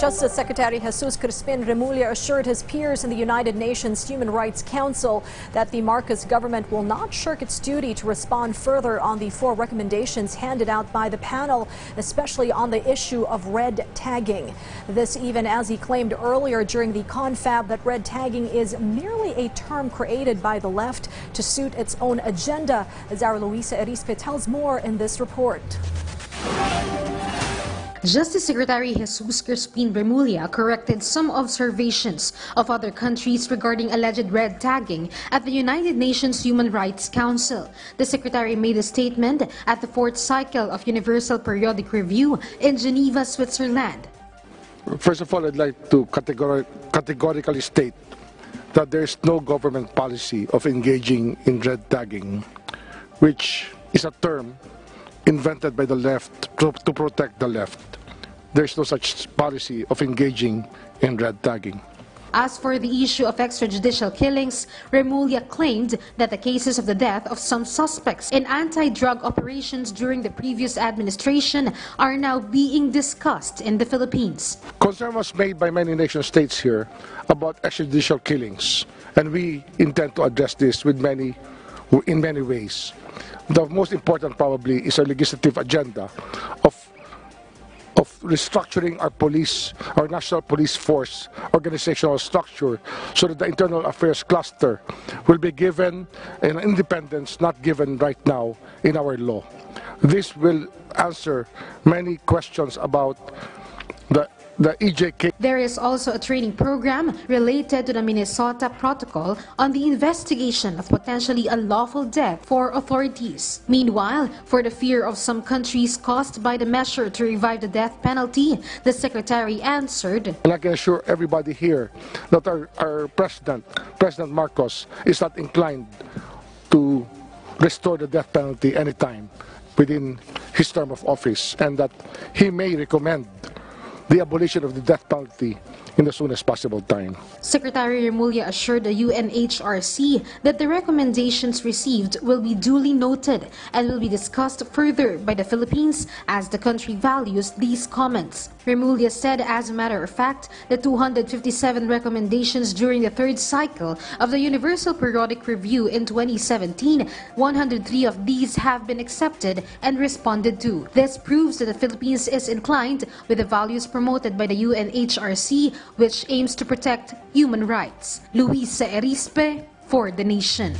Justice Secretary Jesus Crispin Remulla assured his peers in the United Nations Human Rights Council that the Marcos government will not shirk its duty to respond further on the 4 recommendations handed out by the panel, especially on the issue of red tagging. This even as he claimed earlier during the confab that red tagging is merely a term created by the left to suit its own agenda. Zara Luisa Erispe tells more in this report. Justice Secretary Jesus Crispin Remulla corrected some observations of other countries regarding alleged red tagging at the United Nations Human Rights Council. The Secretary made a statement at the 4th cycle of Universal Periodic Review in Geneva, Switzerland. First of all, I'd like to categorically state that there is no government policy of engaging in red tagging, which is a term invented by the left to protect the left. There is no such policy of engaging in red tagging. As for the issue of extrajudicial killings, Remulla claimed that the cases of the death of some suspects in anti-drug operations during the previous administration are now being discussed in the Philippines. Concern was made by many nation states here about extrajudicial killings, and we intend to address this in many ways. The most important probably is a legislative agenda of restructuring our police, our national police force organizational structure, so that the internal affairs cluster will be given an independence not given right now in our law. This will answer many questions about the EJK. There is also a training program related to the Minnesota Protocol on the investigation of potentially unlawful death for authorities. Meanwhile, for the fear of some countries caused by the measure to revive the death penalty, the Secretary answered, And I can assure everybody here that our President Marcos, is not inclined to restore the death penalty anytime within his term of office, and that he may recommend the abolition of the death penalty in the soonest possible time. Secretary Remulla assured the UNHRC that the recommendations received will be duly noted and will be discussed further by the Philippines as the country values these comments. Remulla said, as a matter of fact, the 257 recommendations during the 3rd cycle of the Universal Periodic Review in 2017, 103 of these have been accepted and responded to. This proves that the Philippines is inclined with the values promoted by the UNHRC, which aims to protect human rights. Luisa Erispe for The Nation.